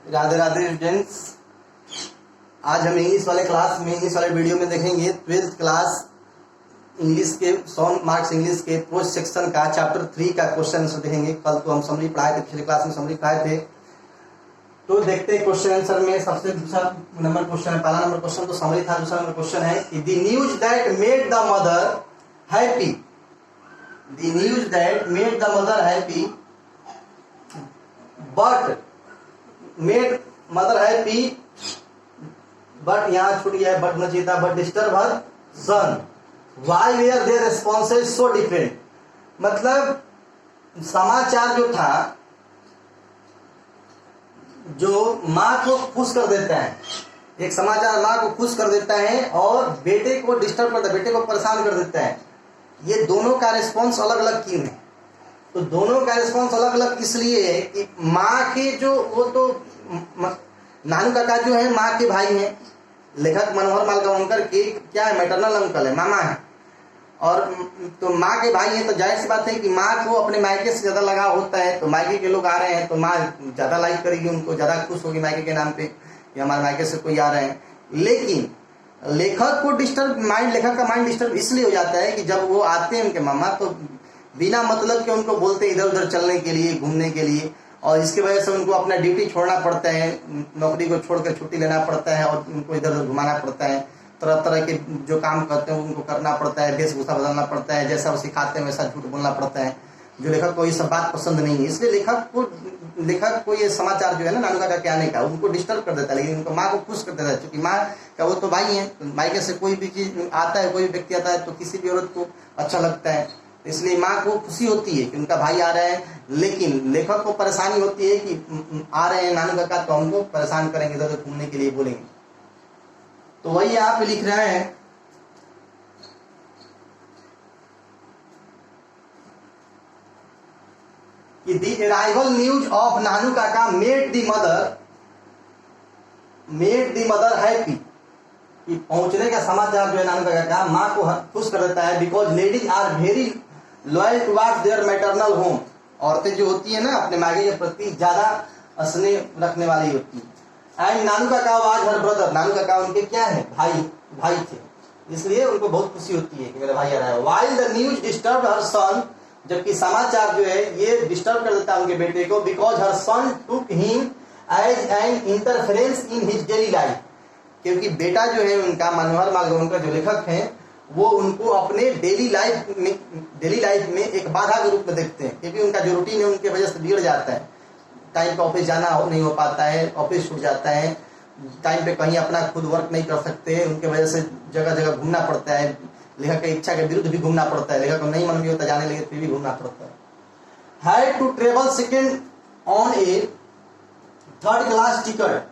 Radhe Radhe students. आज हम English वाले क्लास में, इंग्लिश वाले वीडियो में देखेंगे 12th क्लास इंग्लिश के 100 मार्क्स इंग्लिश के पोस्ट सेक्शन का चैप्टर 3 का क्वेश्चन आंसर देखेंगे। कल तो हम समरी पढ़ाए थे, पिछले क्लास में समरी पढ़ाए थे। तो देखते हैं क्वेश्चन आंसर में। सबसे दूसरा नंबर क्वेश्चन है, पहला नंबर क्वेश्चन तो समरी था, दूसरा नंबर क्वेश्चन है the news that made the mother happy. The news that made the mother happy but made mother happy but यहाँ छूट गया है, बट न चाहिए था, but disturb her son. Why were there responses so different. मतलब समाचार जो था, जो माँ को खुश कर देता है, एक समाचार माँ को खुश कर देता है और बेटे को डिस्टर्ब करता है, बेटे को परेशान कर देता है। ये दोनों का रिस्पॉन्स अलग अलग क्यों है? तो दोनों का रिस्पॉन्स अलग अलग इसलिए है कि माँ के जो वो तो नानू काका जो है माँ के भाई हैं, लेखक मनोहर मालगांवकर के क्या है, मैटरनल अंकल है, मामा है। और तो माँ के भाई हैं, तो जाहिर सी बात है कि माँ को अपने मायके से ज़्यादा लगाव होता है। तो मायके के लोग आ रहे हैं तो माँ ज़्यादा लाइक करेगी, उनको ज़्यादा खुश होगी मायके के नाम पे कि हमारे मायके से कोई आ रहे हैं। लेकिन लेखक को डिस्टर्ब माइंड, लेखक का माइंड डिस्टर्ब इसलिए हो जाता है कि जब वो आते हैं उनके मामा, तो बिना मतलब के उनको बोलते हैं इधर उधर चलने के लिए, घूमने के लिए, और इसकी वजह से उनको अपना ड्यूटी छोड़ना पड़ता है, नौकरी को छोड़कर छुट्टी लेना पड़ता है और उनको इधर उधर घुमाना पड़ता है। तरह तरह के जो काम करते हैं उनको करना पड़ता है, वेशभूषा बदलना पड़ता है, जैसा वो सिखाते हैं वैसा झूठ बोलना पड़ता है। जो लेखक को ये सब बात पसंद नहीं है, इसलिए लेखक को ये समाचार जो है ना नानू काका के आने का, उनको डिस्टर्ब कर देता है, लेकिन उनको माँ को खुश कर देता है। क्योंकि माँ का वो तो भाई है, मायके से कोई भी चीज आता है, कोई व्यक्ति आता है तो किसी भी औरत को अच्छा लगता है, इसलिए माँ को खुशी होती है कि उनका भाई आ रहा है। लेकिन लेखक को परेशानी होती है कि आ रहे हैं नानू काका तो हमको परेशान करेंगे, इधर घूमने के लिए बोलेंगे। तो वही यहाँ पे लिख रहे हैं कि the arrival news of Nanu काका मेड द मदर हैप्पी। कि पहुंचने का समाचार जो है नानू काका का माँ को खुश कर देता है। Because ladies are very loyal towards their maternal home. औरतें जो होती है ना अपने मायके के प्रति ज्यादा स्नेह रखने वाली होती है। एंड नानू काका वाज हर ब्रदर। नानू काका उनके क्या है, भाई थे, इसलिए उनको बहुत खुशी होती है कि मेरा भाई आ रहा है। While the news disturb her son. जबकि समाचार जो है ये डिस्टर्ब कर देता है उनके बेटे को। Because her son took him as an interference in his daily life. क्योंकि बेटा जो है उनका, मनोहर मालगांवकर जो लेखक हैं, वो उनको अपने डेली लाइफ में एक बाधा के रूप में देखते हैं। क्योंकि उनका जो रूटीन है उनके वजह से बिगड़ जाता है। टाइम पे ऑफिस जाना नहीं हो पाता है, ऑफिस छूट जाता है, टाइम पे कहीं अपना खुद वर्क नहीं कर सकते, उनके वजह से जगह जगह घूमना पड़ता है। लेखक की इच्छा के विरुद्ध भी घूमना पड़ता है, लेखक को नहीं मन भी होता जाने लगे फिर भी घूमना पड़ता है। Had to travel second on a 3rd class ticket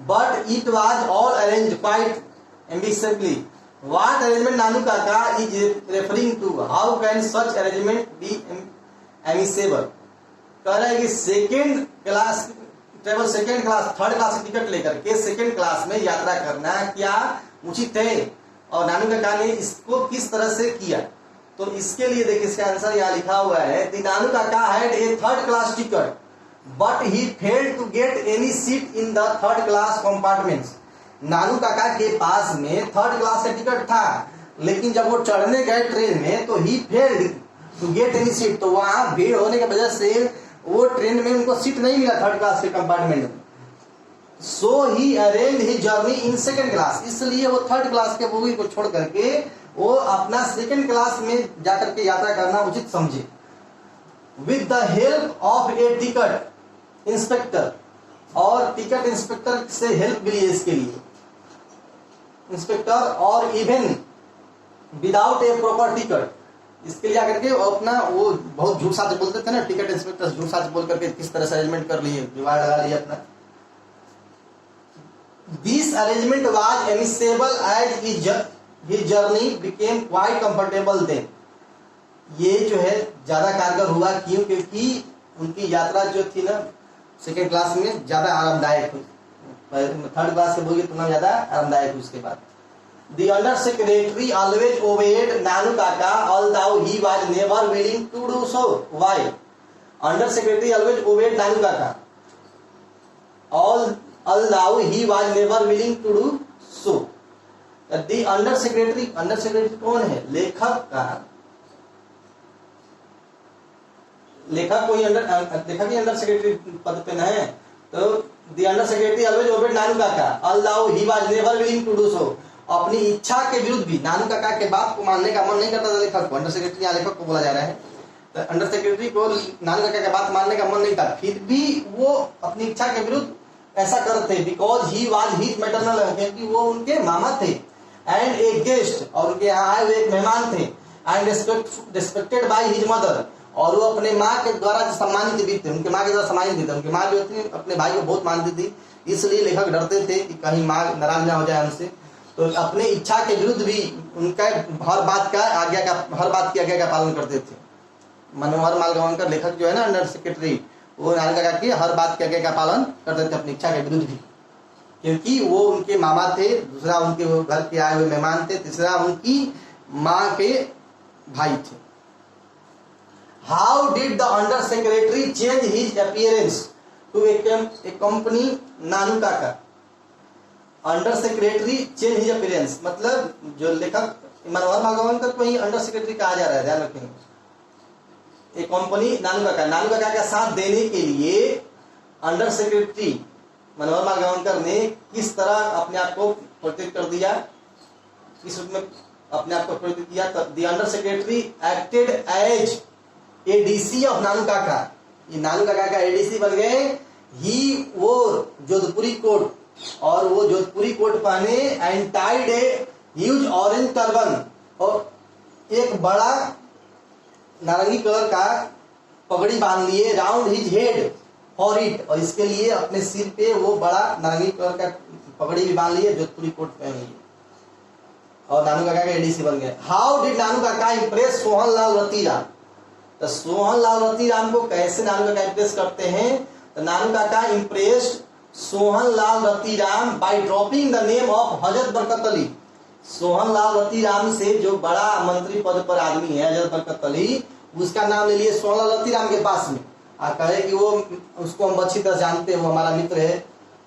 but it was all arranged quite ambitiously. What arrangement Nanu Kaka is referring to? How can such arrangement be amicable? कह रहा है कि second class travel, second class 3rd class की ticket लेकर के second class में यात्रा करना क्या उचित है, और नानू काका ने इसको किस तरह से किया? तो इसके लिए देखिए इसका आंसर यहाँ लिखा हुआ है। The Nanu Kaka had a 3rd class ticket but he failed to get any seat in the 3rd class compartments. Nanu Kaka के पास में 3rd क्लास का टिकट था, लेकिन जब वो चढ़ने गए ट्रेन में तो he failed to get any seat. तो वहां भीड़ होने की वजह से वो ट्रेन में उनको सीट नहीं मिला 3rd क्लास के कंपार्टमेंट में। So he arrange he journey in 2nd class. इसलिए वो 3rd क्लास के बोगी को छोड़ करके वो अपना 2nd क्लास में जाकर के यात्रा करना उचित समझे। With the help of A ticket inspector. और टिकट इंस्पेक्टर से हेल्प मिली है इसके लिए, इंस्पेक्टर। और इवन विदाउट ए प्रॉपर टिकट, इसके लिए आकर के अपना वो बहुत झूठ साच बोलते थे ना टिकट इंस्पेक्टर, झूठ साच बोल करके किस तरह से अरेंजमेंट कर लिए, जुगाड़ लगा लिया अपना। This arrangement was amicable as his journey became quite comfortable then. ये जो है ज्यादा कारगर हुआ, क्यों? क्योंकि उनकी यात्रा जो थी ना 2nd क्लास में ज्यादा आरामदायक हुई, 3rd क्लास के बोगी तुलना ज्यादा आरामदायक हुई। उसके बाद The under secretary always obeyed Nanu Kaka, although he was never willing to do so. Why? Under secretary always obeyed Nanu Kaka. although he was never willing to do so. The under secretary कौन है? लेखक का, लेखक कोई लेखक ही under secretary पद पे न है, तो the under secretary always obeyed नानू काका although he was never willing to do so. अपनी इच्छा के विरुद्ध भी नानू काका के बात को मानने का मन नहीं करता था लेखक को। अंडर सेक्रेटरी या लेखक को बोला जा रहा है, तो अंडर सेक्रेटरी को नानू काका के बात मानने का मन नहीं था, फिर भी वो अपनी इच्छा के विरुद्ध ऐसा करते because he was his maternal, क्योंकि वो उनके मामा थे, एंड ए गेस्ट, और उनके यहाँ आए हुए एक मेहमान थे, and respected by his mother, और वो अपने माँ के द्वारा सम्मानित भी थे, उनके माँ के द्वारा सम्मानित थे। उनकी माँ जो थी अपने भाई को बहुत मानती थी, इसलिए लेखक डरते थे कि कहीं माँ नाराज ना हो जाए उनसे, तो अपने इच्छा के विरुद्ध भी उनका हर बात की आज्ञा का पालन करते थे। मनोहर मालगांवकर लेखक जो है ना अंडर सेक्रेटरी, वो नानू काका की हर बात की आज्ञा का पालन करते थे अपनी इच्छा के विरुद्ध भी, क्योंकि वो उनके मामा थे, दूसरा उनके घर के आए हुए मेहमान थे, तीसरा उनकी माँ के भाई थे। How did the under secretary change his appearance to accompany Nanu Kaka? Under secretary change his appearance मतलब जो लेखक मनोहर मालगांवकर को ही अंडर सेक्रेटरी कहा जा रहा है, ध्यान रखेंगे। एक कंपनी नानू काका का साथ देने के लिए अंडर सेक्रेटरी मनोहर मालगांवकर ने किस तरह अपने आप को प्रोटेक्ट कर दिया, किस रूप में अपने आप को प्रोटेक्ट किया? The under secretary acted as ADC of Nanu Kaka. ये नानू काका का एडीसी बन गए। ही वो जोधपुरी कोट, और वो जोधपुरी कोट पहने, and tied a huge orange turban, और एक बड़ा नारंगी कलर का पगड़ी बांध लिए, round his head for it, और इसके लिए अपने सिर पे वो बड़ा नारंगी कलर का पगड़ी भी बांध लिए, जोधपुरी कोट पहन लिए, और नानू काका के एडीसी बन गए। हाउ डिड नानू काका इम्प्रेस सोहन लाल रतीराम? तो सोहन लाल रतीराम को कैसे नानू काका इम्प्रेस करते हैं? तो Nanu Kaka impressed Sohan Lal Ratiram by dropping the name of Hazrat Barkat Ali. Sohan Lal Ratiram से जो बड़ा मंत्री पद पर आदमी है हजरत बरकत अली, उसका नाम ले लिए सोहन लाल रतीराम के पास में, और कहे कि वो उसको हम अच्छी तरह जानते हैं, वो हमारा मित्र है,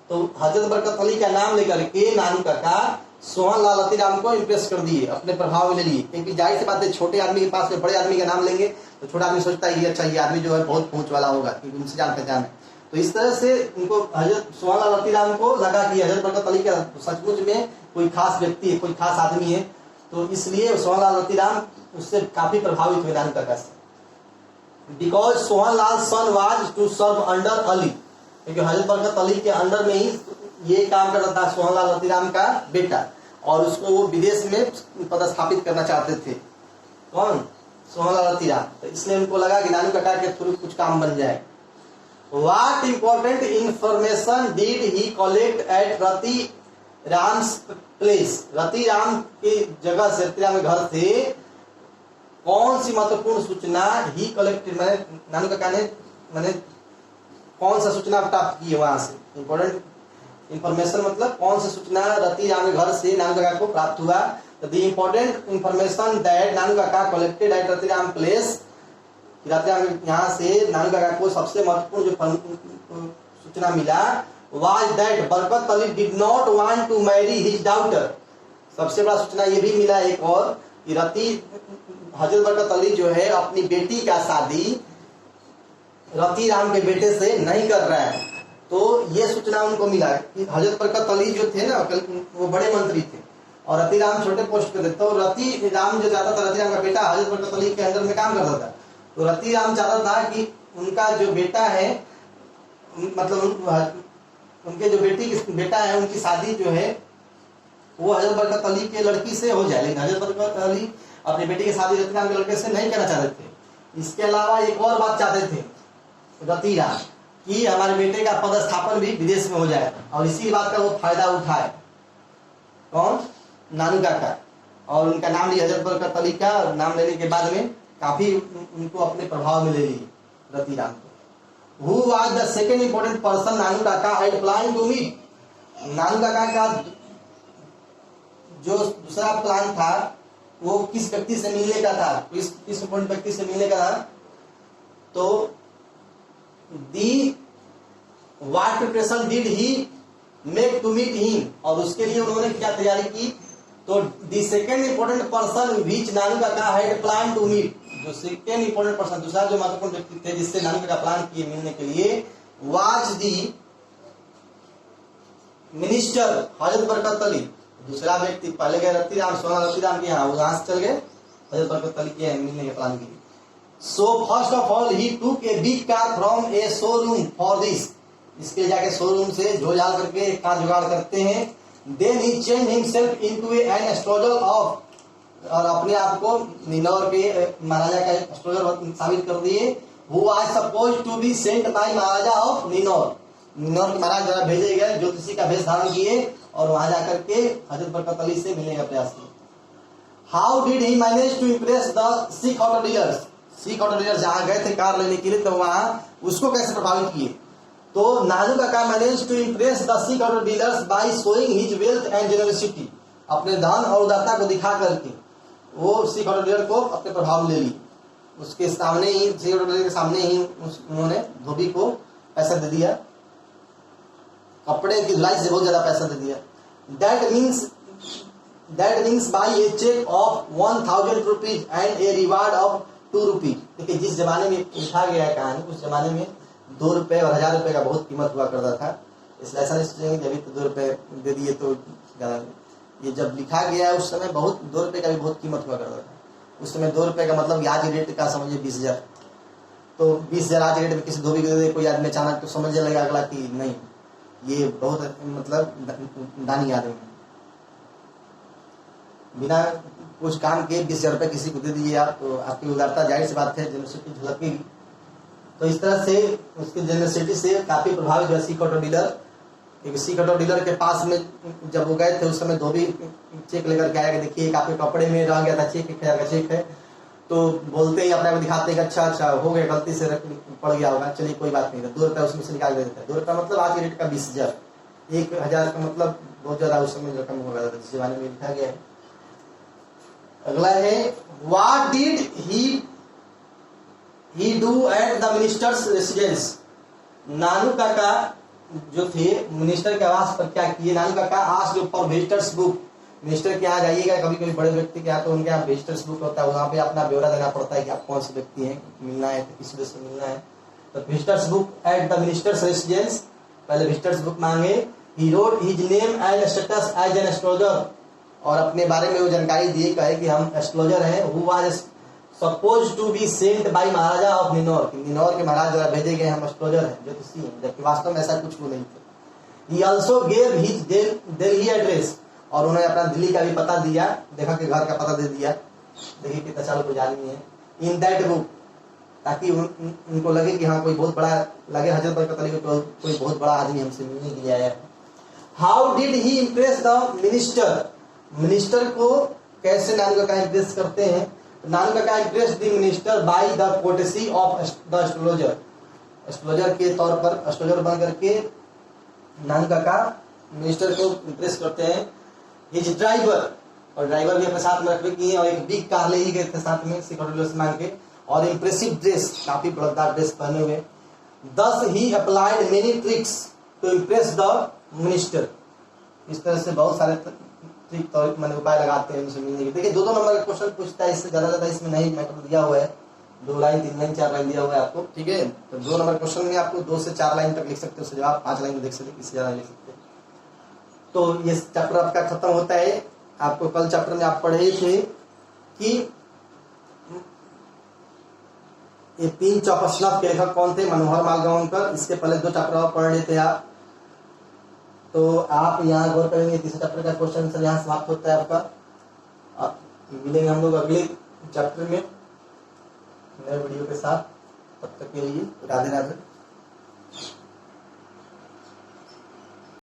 तो हजरत बरकत अली का नाम लेकर के नानू काका सोहन लाल रतीराम को इम्प्रेस कर दिए, अपने प्रभाव में ले लिए। क्योंकि जाहिर सी बात है, छोटे आदमी के पास में बड़े आदमी का नाम लेंगे तो छोटा आदमी सोचता है कि अच्छा ये आदमी जो है बहुत पहुंच वाला होगा, क्योंकि उनसे जान पहचान है। तो इस तरह से उनको हजरत सोहन लाल रतीराम को लगा कि हजरत बरकत अली का सचमुच में कोई खास व्यक्ति है, कोई खास आदमी है, तो इसलिए सोहन लाल रतीराम उससे काफी प्रभावित हुए नानू काका से। Because Sohan Lal son was to serve under Ali, क्योंकि हजरत बरकत अली के अंडर में ही ये काम कर रहा था सोहन लाल रतीराम का बेटा, और उसको वो विदेश में पदस्थापित करना चाहते थे। कौन? सोहन लाल रतीराम। तो इसलिए उनको लगा कि नानू काका के थ्रू कुछ काम बन जाए। What important information did he collect at Ratiram's place? Ratiram की जगह से, रतीराम के घर से कौन सी महत्वपूर्ण सूचना ही कलेक्टेड, मैंने नानू काका ने मैंने कौन सा सूचना प्राप्त की है वहां से? इंपॉर्टेंट इंफॉर्मेशन मतलब कौन सी सूचना रतीराम के घर से नानू काका को प्राप्त हुआ? द इम्पोर्टेंट इंफॉर्मेशन दैट नानू काका collected at Ratiram place, Ratiram यहाँ से नानू काका को सबसे महत्वपूर्ण जो सूचना मिला was that Barkat Ali did not want to marry his daughter. सबसे बड़ा सूचना ये भी मिला एक और, कि हजरत बरकत अली जो है अपनी बेटी का शादी रतीराम के बेटे से नहीं कर रहा है। तो ये सूचना उनको मिला कि हजरत बरकत अली जो थे ना वो बड़े मंत्री थे और रतीराम छोटे पोस्ट पे थे, तो रतीराम जो चाहता था, रतीराम का बेटा हजरत बरकत अली के अंदर में काम करता था, तो रतीराम चाहता था कि उनका जो बेटा है, मतलब उनके जो बेटा है उनकी शादी जो है वो हजरत बरकत अली के लड़की से हो जाए, लेकिन हजरत बरकत अली अपनी बेटी की शादी रतीराम के लड़के से नहीं करना चाहते थे। इसके अलावा एक और बात चाहते थे रतीराम कि हमारे बेटे का पदस्थापन भी विदेश में हो जाए, और इसी बात का वो फायदा उठाए। कौन? नानू काका। और उनका नाम लिया हजरत बरकत अली का, और नाम लेने के बाद में काफी उनको अपने प्रभाव में ले लिए रतीराम को। Who was the second important person नानू काका had planned to meet? नानू काका का जो दूसरा प्लान था वो किस व्यक्ति से मिलने का था? किस इंपॉर्टेंट व्यक्ति से मिलने का था? तो the what preparation did he make to meet him, और उसके लिए उन्होंने क्या तैयारी की। तो the second important person which Nanu Kaka had plan to meet, जो सेकेंड इंपॉर्टेंट पर्सन, दूसरा जो महत्वपूर्ण व्यक्ति थे जिससे नानू काका प्लान किए मिलने के लिए, वाज दी मिनिस्टर हजरत बरकत अली। दूसरा व्यक्ति पहले गए रत्तीराम, सोना रत्तीराम के यहाँ, वहां से चल गए हजरत बरकत अली के मिलने के प्लान के लिए। So first of all he took a big car from a showroom for this, इसके जाके शोरूम से झोल-झाल करके एक कार जुगाड़ करते हैं। Then he change himself into an astrologer of, और अपने आप को निनौर के महाराजा का एस्ट्रोलर साबित कर दिए। Who was supposed to be sent by maharaja of Ninaur, Ninaur के महाराज द्वारा भेजे गए ज्योतिषी का वेश धारण किए और वहां जाकर के हजरत बरकत अली से मिलने का प्रयास किया। How did he manage to impress the Sikh auto dealers, Sikh auto dealer जहां गए थे कार लेने के लिए, तो वहां उसको कैसे प्रभावित किए। तो Nanu Kaka manage to impress the Sikh auto dealers by showing his wealth and generosity, अपने धन और उदारता को दिखा करके वो सिख ऑटो डीलर को अपने प्रभाव ले ली। उसके सामने ही, सिख ऑटो डीलर के सामने ही उन्होंने धोबी को पैसा दे दिया, कपड़े की धुलाई से बहुत ज्यादा पैसा दे दिया। That means by a cheque of 1000 rupees and a reward of 2 rupees. देखिए जिस जमाने में लिखा गया है कहानी, उस जमाने में 2 रुपए और 1000 रुपए का बहुत कीमत हुआ करता था। इसलिए ऐसा नहीं सोचेंगे अभी तो 2 रुपए दे दिए तो ज्यादा, ये जब लिखा गया है उस समय बहुत 2 रुपए का भी बहुत कीमत हुआ करता था। उस समय 2 रुपए का मतलब आज रेट का समझिए 20,000, तो 20,000 आज रेट में किसी धोबी को दे दे कोई आदमी अचानक, तो समझने लगा अगला कि नहीं ये बहुत मतलब दानी आदमी है। बिना कुछ काम के 20,000 रुपए किसी को दे दीजिए आप, तो आपकी उदारता जाहिर सी बात है जेनरसिटी झलकेगी। तो इस तरह से उसकी जेनरसिटी से काफी प्रभावित हुआ सिख ऑटो डीलर। एक सिख ऑटो डीलर के पास में जब वो गए थे उस समय धोबी चेक लेकर के आया कि देखिए आपके कपड़े में रह गया था चेक, 1,000 का चेक है। तो बोलते ही अपने को दिखाते हैं अच्छा अच्छा हो गया, गलती से पड़ गया होगा, चलिए कोई बात नहीं, 2 रुपया उसमें से निकाल देता है। 2 रुपया मतलब आज के रेट का 20,000, 1,000 का मतलब बहुत ज्यादा उस समय रकम हो गया था जिस जमाने में लिखा गया है। अगला है what did he do at the minister's residence, Nanu Kaka जो थे मिनिस्टर के आवास पर क्या किए। नानू काका asked for visitors book, minister के यहाँ जाइएगा कभी कभी बड़े व्यक्ति के यहाँ, तो उनके यहाँ विजिटर्स बुक होता है, वहाँ पे अपना ब्यौरा देना पड़ता है कि आप कौन से व्यक्ति हैं, मिलना है तो किस वजह से मिलना है। तो visitors book at the minister's residence, पहले विजिटर्स बुक मांगे। He wrote his name and status as an astrologer, और अपने बारे में वो जानकारी दिए कहे कि हम एस्ट्रोलर हैं। Who was suppose to be sent by maharaja of Ninaur, Ninaur के महाराज द्वारा भेजे गए हम एस्ट्रोलर हैं, ज्योतिषी हैं, जबकि वास्तव में ऐसा कुछ वो नहीं थे। He also gave his Delhi address, और उन्होंने अपना दिल्ली का भी पता दिया, देखा कि घर का पता दे दिया, देखिए कितना चालू को जानी है। इन दैट बुक, ताकि उनको लगे कि हाँ कोई बहुत बड़ा, लगे हजरत बरकत अली को कोई बहुत बड़ा आदमी हमसे मिलने के लिए आया है। How did he impress the minister, minister को कैसे नानू काका इम्प्रेस करते हैं। नानू काका impress the minister by the courtesy of the astrologer, astrologer के तौर पर एस्ट्रोलॉजर बन करके नानू काका मिनिस्टर को इम्प्रेस करते हैं। हिज ड्राइवर, और ड्राइवर भी अपने साथ में रखने की, और एक बिग कार ले ही गए थे साथ में सिख ऑटो डीलर से मांग के, और इम्प्रेसिव ड्रेस, काफी बड़कदार ड्रेस पहने हुए। Thus he applied many tricks to impress the minister, इस तरह से बहुत सारे ट्रिक और मैंने उपाय लगाते हैं उनसे मिलने के। देखिए 2-2 नंबर का क्वेश्चन पूछता है, इससे ज्यादा इसमें नहीं मैटर दिया हुआ है, 2 लाइन 3 लाइन 4 लाइन दिया हुआ है आपको, ठीक है। तो 2 नंबर क्वेश्चन में आपको 2 से 4 लाइन तक लिख सकते हो, उससे जवाब 5 लाइन में देख सकते, इससे ज्यादा लिख सकते। तो ये चैप्टर आपका खत्म होता है। आपको कल चैप्टर में आप पढ़े थे कि ये 3 चौपस्लव के लेखक कौन थे, मनोहर मालगांवकर। इसके पहले 2 चैप्टर और पढ़ लेते आप, तो आप यहाँ गौर करेंगे। तीसरे चैप्टर का क्वेश्चन आंसर यहाँ समाप्त होता है आपका। मिलेंगे हम लोग अगले चैप्टर में नए वीडियो के साथ, तब तक के लिए राधे राधे।